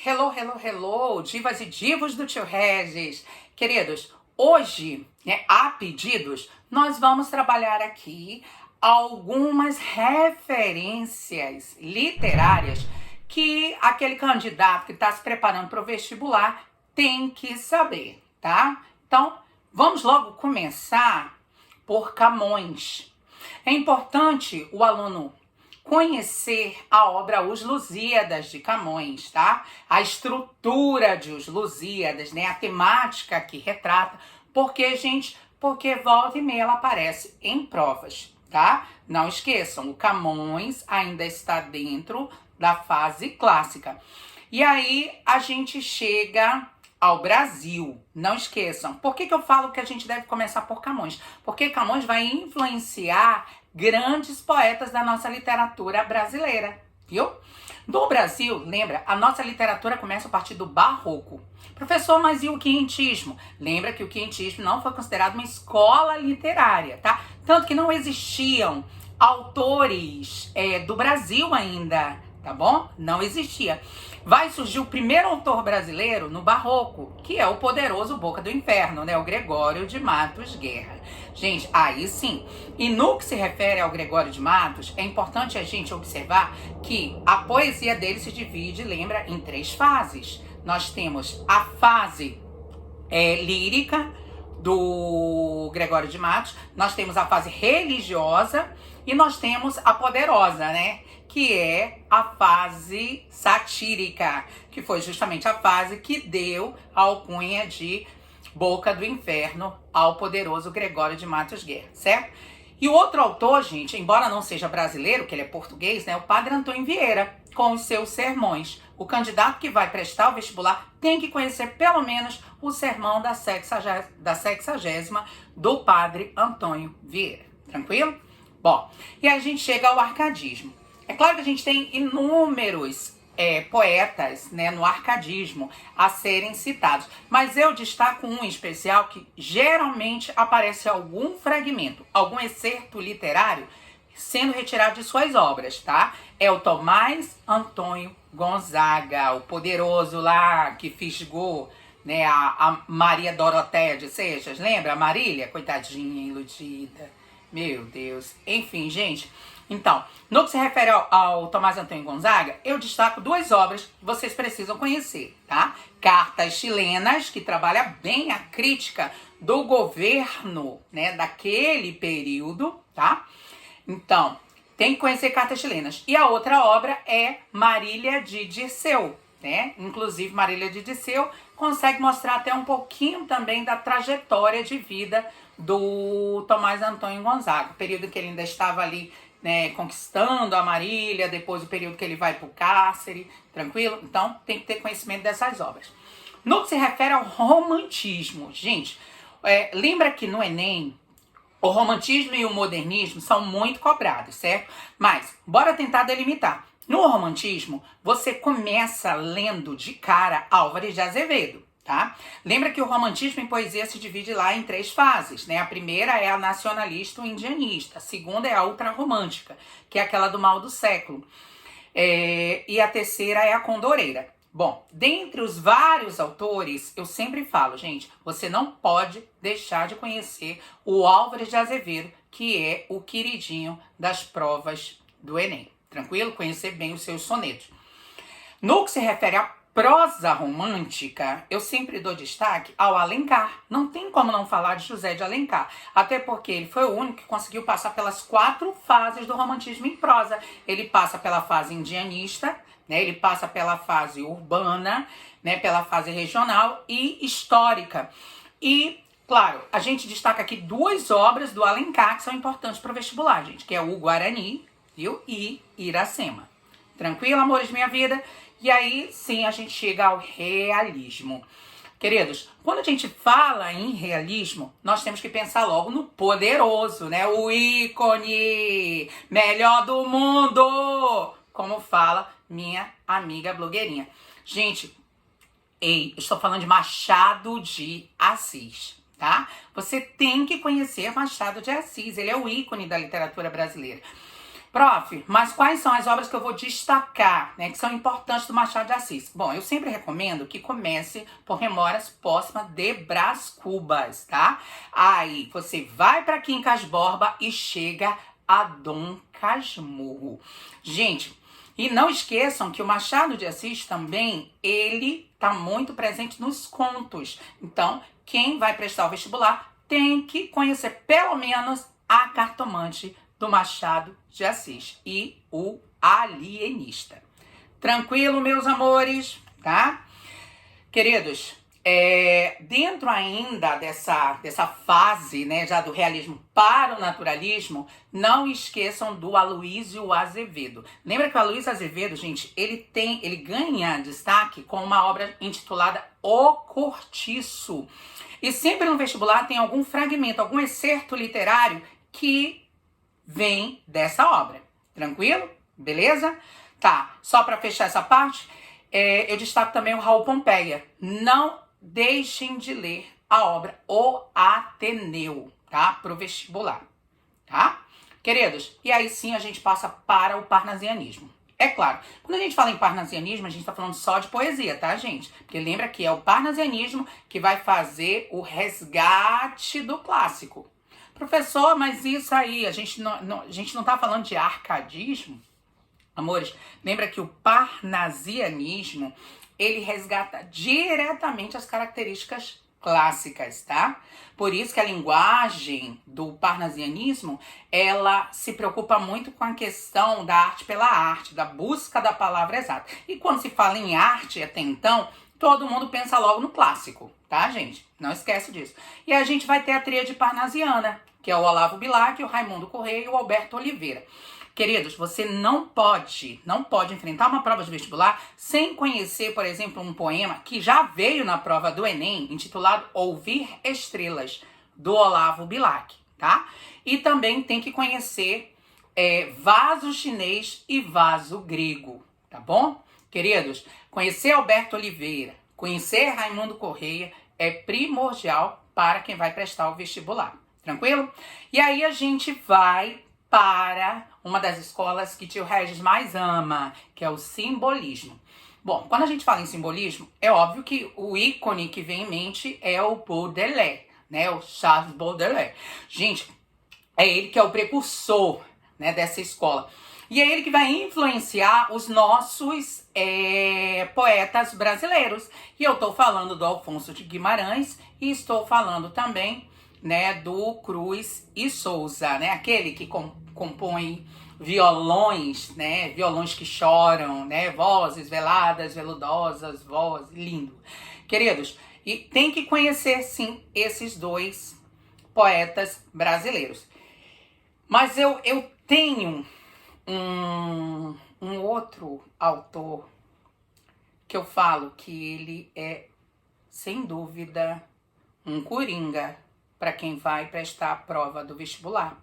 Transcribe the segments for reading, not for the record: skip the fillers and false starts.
Hello, hello, hello, divas e divos do Tio Regis. Queridos, hoje, a pedidos, nós vamos trabalhar aqui algumas referências literárias que aquele candidato que está se preparando para o vestibular tem que saber, tá? Então, vamos logo começar por Camões. É importante o aluno conhecer a obra Os Lusíadas de Camões, tá? A estrutura de Os Lusíadas, né? A temática que retrata. Porque, gente, porque volta e meia ela aparece em provas, tá? Não esqueçam, o Camões ainda está dentro da fase clássica. E aí a gente chega ao Brasil. Não esqueçam. Por que eu falo que a gente deve começar por Camões? Porque Camões vai influenciar grandes poetas da nossa literatura brasileira, viu? No Brasil, lembra, a nossa literatura começa a partir do Barroco. Professor, mas e o quinhentismo? Lembra que o quinhentismo não foi considerado uma escola literária, tá? Tanto que não existiam autores do Brasil ainda, tá bom? Não existia. Vai surgir o primeiro autor brasileiro no Barroco, que é o poderoso Boca do Inferno, né? O Gregório de Matos Guerra. Gente, aí sim. E no que se refere ao Gregório de Matos, é importante a gente observar que a poesia dele se divide, lembra, em 3 fases. Nós temos a fase lírica do Gregório de Matos, nós temos a fase religiosa e nós temos a poderosa, né? Que é a fase satírica, que foi justamente a fase que deu a alcunha de Boca do Inferno ao poderoso Gregório de Matos Guerra, certo? E o outro autor, gente, embora não seja brasileiro, que ele é português, né? O Padre Antônio Vieira, com os seus sermões. O candidato que vai prestar o vestibular tem que conhecer pelo menos o sermão da 60ª do Padre Antônio Vieira. Tranquilo? Bom, e a gente chega ao arcadismo. É claro que a gente tem inúmeros poetas, né, no arcadismo a serem citados, mas eu destaco um em especial que geralmente aparece algum fragmento, algum excerto literário sendo retirado de suas obras, tá? É o Tomás Antônio Gonzaga, o poderoso lá que fisgou, né, a Maria Dorotéia de Seixas, lembra? A Marília, coitadinha, iludida. Meu Deus. Enfim, gente. Então, no que se refere ao Tomás Antônio Gonzaga, eu destaco 2 obras que vocês precisam conhecer, tá? Cartas Chilenas, que trabalha bem a crítica do governo, né, daquele período, tá? Então, tem que conhecer Cartas Chilenas. E a outra obra é Marília de Dirceu, né? Inclusive, Marília de Dirceu consegue mostrar até um pouquinho também da trajetória de vida do Tomás Antônio Gonzaga, o período que ele ainda estava ali, né, conquistando a Marília, depois o período que ele vai para o cárcere, tranquilo? Então, tem que ter conhecimento dessas obras. No que se refere ao romantismo, gente, lembra que no Enem, o romantismo e o modernismo são muito cobrados, certo? Mas, bora tentar delimitar. No romantismo, você começa lendo de cara Álvares de Azevedo, tá? Lembra que o romantismo em poesia se divide lá em 3 fases, né? A primeira é a nacionalista ou indianista, a segunda é a ultrarromântica, que é aquela do mal do século, e a terceira é a condoreira. Bom, dentre os vários autores, eu sempre falo, gente, você não pode deixar de conhecer o Álvares de Azevedo, que é o queridinho das provas do Enem. Tranquilo? Conhecer bem os seus sonetos. No que se refere à prosa romântica, eu sempre dou destaque ao Alencar. Não tem como não falar de José de Alencar, até porque ele foi o único que conseguiu passar pelas 4 fases do romantismo em prosa. Ele passa pela fase indianista, né? Ele passa pela fase urbana, né? Pela fase regional e histórica. E, claro, a gente destaca aqui 2 obras do Alencar que são importantes para o vestibular, gente, que é o Guarani, viu? E Iracema. Tranquilo, amores de minha vida? E aí, sim, a gente chega ao realismo. Queridos, quando a gente fala em realismo, nós temos que pensar logo no poderoso, né? O ícone melhor do mundo, como fala minha amiga blogueirinha. Gente, estou falando de Machado de Assis, tá? Você tem que conhecer Machado de Assis, ele é o ícone da literatura brasileira. Prof, mas quais são as obras que eu vou destacar, né, que são importantes do Machado de Assis? Bom, eu sempre recomendo que comece por Memórias Póstumas de Brás Cubas, tá? Aí você vai para Quincas Borba e chega a Dom Casmurro. Gente, e não esqueçam que o Machado de Assis também, ele tá muito presente nos contos. Então, quem vai prestar o vestibular tem que conhecer pelo menos A Cartomante do Machado de Assis e o Alienista. Tranquilo, meus amores, tá? Queridos, dentro ainda dessa fase, né, já do realismo para o naturalismo, não esqueçam do Aloysio Azevedo. Lembra que o Aloysio Azevedo, gente, ele ganha destaque com uma obra intitulada O Cortiço. E sempre no vestibular tem algum fragmento, algum excerto literário que vem dessa obra. Tranquilo? Beleza? Tá, só para fechar essa parte, eu destaco também o Raul Pompeia. Não deixem de ler a obra O Ateneu, tá? Pro vestibular, tá? Queridos, e aí sim a gente passa para o parnasianismo. É claro, quando a gente fala em parnasianismo, a gente tá falando só de poesia, tá, gente? Porque lembra que é o parnasianismo que vai fazer o resgate do clássico. Professor, mas isso aí, a gente não tá falando de arcadismo? Amores, lembra que o parnasianismo, ele resgata diretamente as características clássicas, tá? Por isso que a linguagem do parnasianismo, ela se preocupa muito com a questão da arte pela arte, da busca da palavra exata. E quando se fala em arte até então, todo mundo pensa logo no clássico, tá, gente? Não esquece disso. E a gente vai ter a tríade parnasiana, que é o Olavo Bilac, o Raimundo Corrêa e o Alberto Oliveira. Queridos, você não pode enfrentar uma prova de vestibular sem conhecer, por exemplo, um poema que já veio na prova do Enem, intitulado Ouvir Estrelas, do Olavo Bilac, tá? E também tem que conhecer vaso chinês e vaso grego, tá bom? Queridos, conhecer Alberto Oliveira, conhecer Raimundo Corrêa é primordial para quem vai prestar o vestibular. Tranquilo? E aí a gente vai para uma das escolas que tio Regis mais ama, que é o simbolismo. Bom, quando a gente fala em simbolismo, é óbvio que o ícone que vem em mente é o Baudelaire, né? O Charles Baudelaire. Gente, é ele que é o precursor, né, dessa escola. E é ele que vai influenciar os nossos poetas brasileiros. E eu estou falando do Alfonso de Guimarães e estou falando também, né, do Cruz e Souza, né, aquele que compõe violões, né, violões que choram, né, vozes veladas, veludosas, voz, lindo. Queridos, e tem que conhecer, sim, esses dois poetas brasileiros. Mas eu tenho um outro autor que eu falo que ele é, sem dúvida, um coringa para quem vai prestar a prova do vestibular,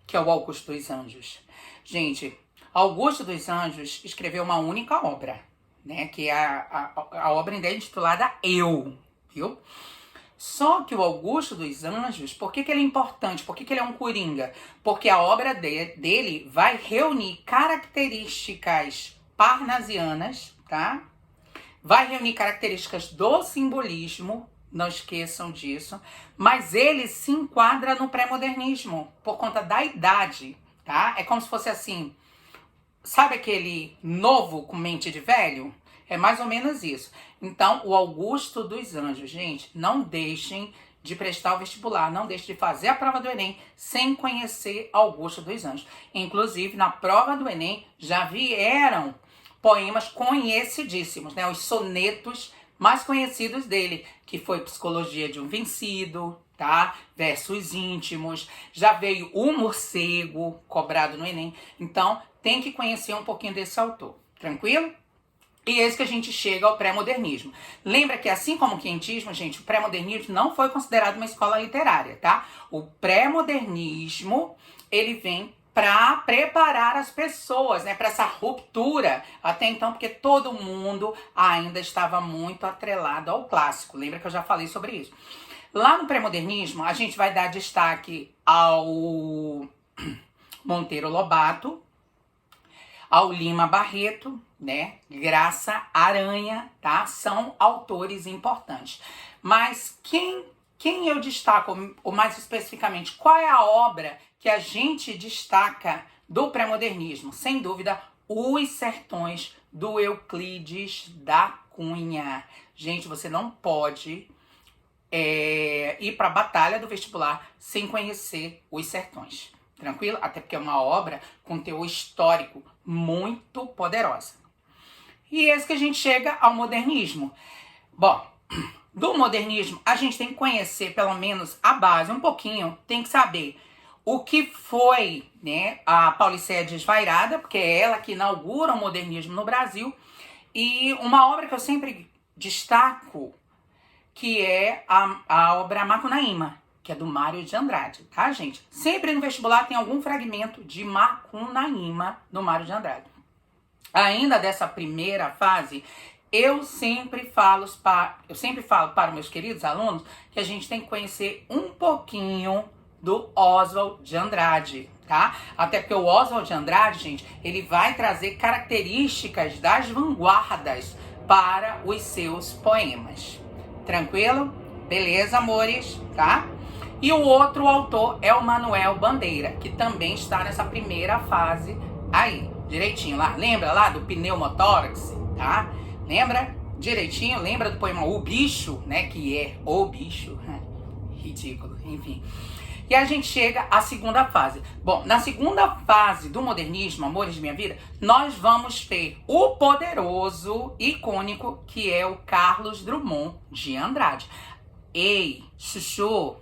que é o Augusto dos Anjos. Gente, Augusto dos Anjos escreveu uma única obra, né, que é a obra ainda é intitulada Eu, viu? Só que o Augusto dos Anjos, por que ele é importante? Por que ele é um coringa? Porque a obra dele vai reunir características parnasianas, tá? Vai reunir características do simbolismo, não esqueçam disso, mas ele se enquadra no pré-modernismo por conta da idade, tá? É como se fosse assim, sabe aquele novo com mente de velho? É mais ou menos isso. Então, o Augusto dos Anjos, gente, não deixem de prestar o vestibular, não deixem de fazer a prova do Enem sem conhecer Augusto dos Anjos. Inclusive, na prova do Enem já vieram poemas conhecidíssimos, né? Os sonetos mais conhecidos dele, que foi Psicologia de um Vencido, tá? Versos íntimos. Já veio O Morcego, cobrado no Enem. Então, tem que conhecer um pouquinho desse autor. Tranquilo? E esse que a gente chega ao pré-modernismo. Lembra que assim como o quentismo, gente, o pré-modernismo não foi considerado uma escola literária, tá? O pré-modernismo, ele vem para preparar as pessoas, né, para essa ruptura. Até então, porque todo mundo ainda estava muito atrelado ao clássico. Lembra que eu já falei sobre isso? Lá no pré-modernismo, a gente vai dar destaque ao Monteiro Lobato, ao Lima Barreto, né? Graça Aranha, tá? São autores importantes. Mas quem eu destaco, ou mais especificamente, qual é a obra que a gente destaca do pré-modernismo? Sem dúvida, Os Sertões, do Euclides da Cunha. Gente, você não pode ir para a batalha do vestibular sem conhecer Os Sertões. Tranquilo? Até porque é uma obra com teor histórico muito poderosa. E esse que a gente chega ao modernismo. Bom, do modernismo, a gente tem que conhecer pelo menos a base, um pouquinho, tem que saber o que foi, né, a Paulicéia Desvairada, porque é ela que inaugura o modernismo no Brasil, e uma obra que eu sempre destaco, que é a obra Macunaíma, que é do Mário de Andrade, tá, gente? Sempre no vestibular tem algum fragmento de Macunaíma do Mário de Andrade. Ainda dessa primeira fase, eu sempre falo para meus queridos alunos que a gente tem que conhecer um pouquinho do Oswald de Andrade, tá? Até porque o Oswald de Andrade, gente, ele vai trazer características das vanguardas para os seus poemas. Tranquilo? Beleza, amores, tá? E o outro autor é o Manuel Bandeira, que também está nessa primeira fase aí, direitinho lá. Lembra lá do pneumotórax, tá? Lembra direitinho? Lembra do poema O Bicho, né? Que é O Bicho. Ridículo, enfim. E a gente chega à segunda fase. Bom, na segunda fase do modernismo, amores de minha vida, nós vamos ter o poderoso, icônico, que é o Carlos Drummond de Andrade. Ei, chuchu,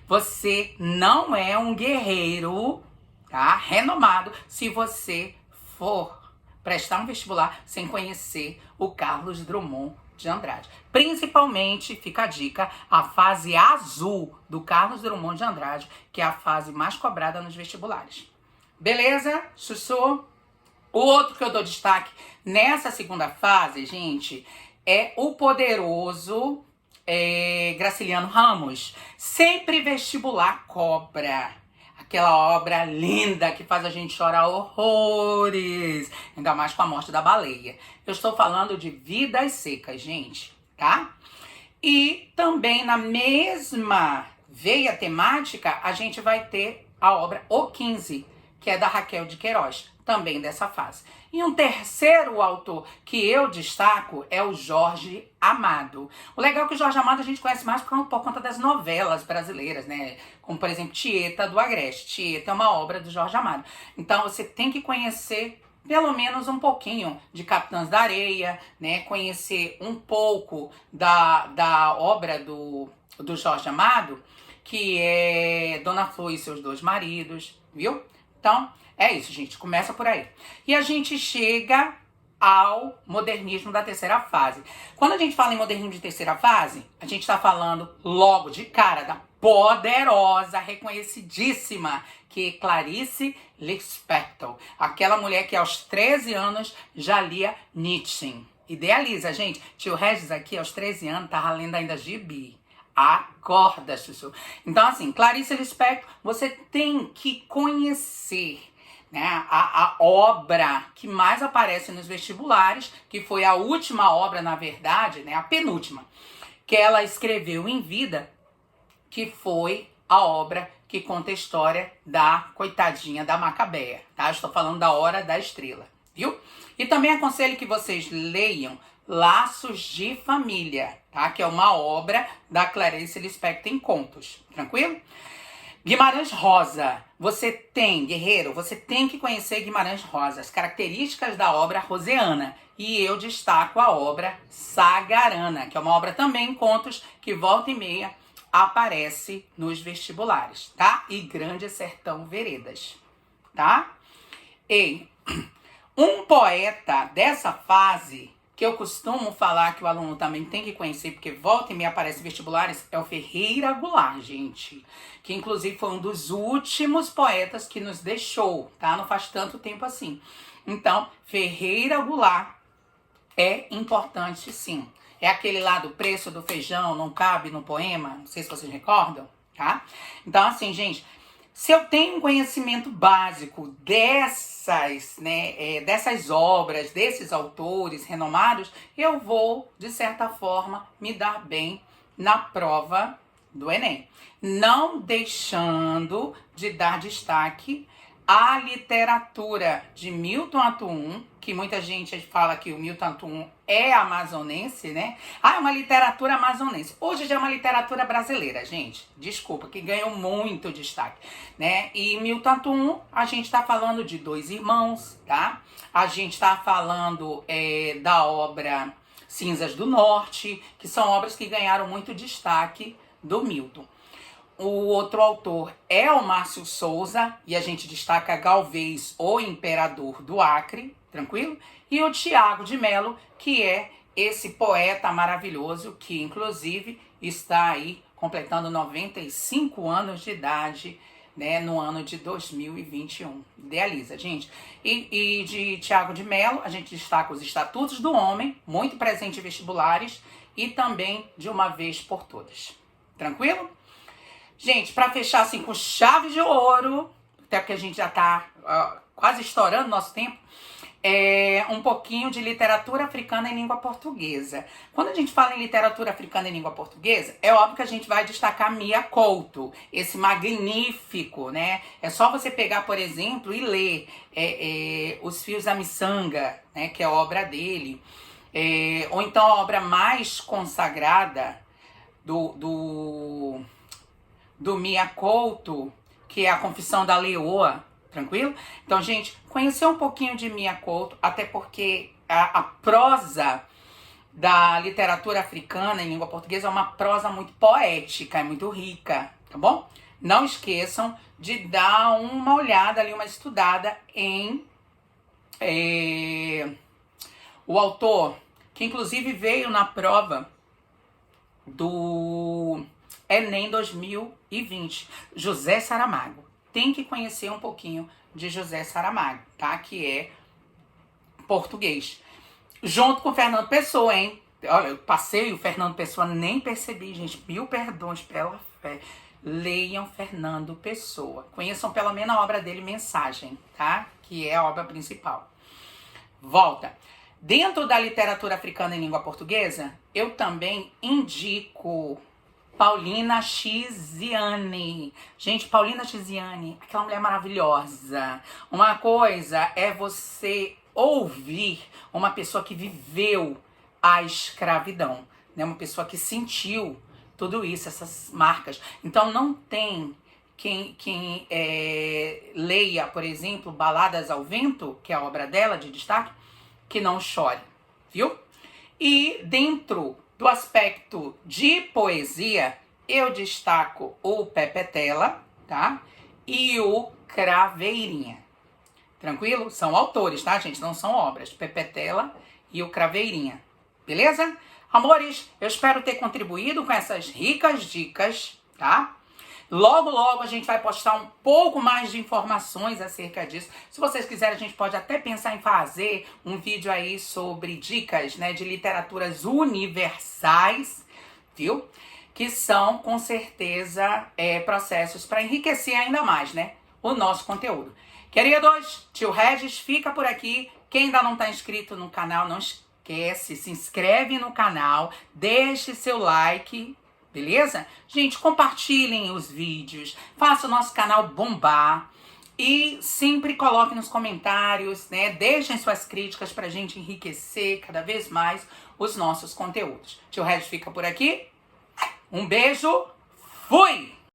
você não é um guerreiro, tá? Renomado se você for prestar um vestibular sem conhecer o Carlos Drummond de Andrade. Principalmente, fica a dica, a fase azul do Carlos Drummond de Andrade, que é a fase mais cobrada nos vestibulares. Beleza, Sussu? O outro que eu dou destaque nessa segunda fase, gente, é o poderoso Graciliano Ramos. Sempre vestibular cobra. Aquela obra linda que faz a gente chorar horrores, ainda mais com a morte da baleia. Eu estou falando de Vidas Secas, gente, tá? E também na mesma veia temática, a gente vai ter a obra O 15, que é da Raquel de Queiroz, também dessa fase. E um terceiro autor que eu destaco é o Jorge Amado. O legal é que o Jorge Amado a gente conhece mais por conta das novelas brasileiras, né? Como, por exemplo, Tieta do Agreste. Tieta é uma obra do Jorge Amado. Então, você tem que conhecer pelo menos um pouquinho de Capitãs da Areia, né? Conhecer um pouco da obra do Jorge Amado, que é Dona Flor e seus dois maridos, viu? Então, é isso, gente. Começa por aí. E a gente chega ao modernismo da terceira fase. Quando a gente fala em modernismo de terceira fase, a gente está falando logo de cara da poderosa, reconhecidíssima, que é Clarice Lispector. Aquela mulher que aos 13 anos já lia Nietzsche. Idealiza, gente. Tio Regis aqui aos 13 anos tava lendo ainda gibi. Acorda, Chuchu. Então, assim, Clarice Lispector, você tem que conhecer, né, a obra que mais aparece nos vestibulares, que foi a última obra, na verdade, né, a penúltima, que ela escreveu em vida, que foi a obra que conta a história da coitadinha da Macabeia, tá? Estou falando da Hora da Estrela, viu? E também aconselho que vocês leiam Laços de Família, tá? Que é uma obra da Clarice Lispector em contos, tranquilo? Guimarães Rosa, você tem, guerreiro, você tem que conhecer Guimarães Rosa, as características da obra roseana. E eu destaco a obra Sagarana, que é uma obra também em contos que volta e meia aparece nos vestibulares, tá? E Grande Sertão Veredas, tá? E um poeta dessa fase, que eu costumo falar que o aluno também tem que conhecer, porque volta e meia aparece em vestibulares, é o Ferreira Goulart, gente. Que inclusive foi um dos últimos poetas que nos deixou, tá? Não faz tanto tempo assim. Então, Ferreira Goulart é importante, sim. É aquele lá do preço do feijão não cabe no poema, não sei se vocês recordam, tá? Então, assim, gente, Se eu tenho um conhecimento básico dessas, dessas obras, desses autores renomados, eu vou, de certa forma, me dar bem na prova do Enem. Não deixando de dar destaque à literatura de Milton Atum, que muita gente fala que o Milton Atum é amazonense, né? Ah, é uma literatura amazonense. Hoje já é uma literatura brasileira, gente. Desculpa, que ganhou muito destaque, né? E Milton Atum, a gente tá falando de Dois Irmãos, tá? A gente tá falando da obra Cinzas do Norte, que são obras que ganharam muito destaque do Milton. O outro autor é o Márcio Souza, e a gente destaca Galvez, o Imperador do Acre, tranquilo? E o Tiago de Mello, que é esse poeta maravilhoso, que inclusive está aí completando 95 anos de idade, né, no ano de 2021. Idealiza, gente. E de Tiago de Mello, a gente destaca os Estatutos do Homem, muito presente em vestibulares, e também De Uma Vez por Todas. Tranquilo? Gente, para fechar assim com chave de ouro, até porque a gente já tá quase estourando nosso tempo, um pouquinho de literatura africana em língua portuguesa. Quando a gente fala em literatura africana em língua portuguesa, é óbvio que a gente vai destacar Mia Couto, esse magnífico, né? É só você pegar, por exemplo, e ler Os Fios da Miçanga, né? Que é a obra dele. Ou então a obra mais consagrada do Mia Couto, que é a Confissão da Leoa, tranquilo? Então, gente, conhecer um pouquinho de Mia Couto, até porque a prosa da literatura africana em língua portuguesa é uma prosa muito poética, é muito rica, tá bom? Não esqueçam de dar uma olhada ali, uma estudada em o autor, que inclusive veio na prova do Enem 2020, José Saramago. Tem que conhecer um pouquinho de José Saramago, tá? Que é português. Junto com Fernando Pessoa, hein? Olha, eu passei o Fernando Pessoa, nem percebi, gente. 1000 perdões pela fé. Leiam Fernando Pessoa. Conheçam pelo menos a obra dele, Mensagem, tá? Que é a obra principal. Volta. Dentro da literatura africana em língua portuguesa, eu também indico Paulina Chiziane. Gente, Paulina Chiziane, aquela mulher maravilhosa. Uma coisa é você ouvir uma pessoa que viveu a escravidão, né? Uma pessoa que sentiu tudo isso, essas marcas. Então não tem quem leia, por exemplo, Baladas ao Vento, que é a obra dela de destaque, que não chore, viu? E dentro do aspecto de poesia, eu destaco o Pepetela, tá? E o Craveirinha. Tranquilo? São autores, tá, gente? Não são obras. Pepetela e o Craveirinha. Beleza? Amores, eu espero ter contribuído com essas ricas dicas, tá? Logo, logo a gente vai postar um pouco mais de informações acerca disso. Se vocês quiserem, a gente pode até pensar em fazer um vídeo aí sobre dicas, né, de literaturas universais, viu? Que são, com certeza, processos para enriquecer ainda mais, né, o nosso conteúdo. Queridos, tio Regis fica por aqui. Quem ainda não está inscrito no canal, não esquece, se inscreve no canal, deixe seu like. Beleza? Gente, compartilhem os vídeos, faça o nosso canal bombar e sempre coloquem nos comentários, né? Deixem suas críticas pra gente enriquecer cada vez mais os nossos conteúdos. Tio Regis fica por aqui. Um beijo, fui!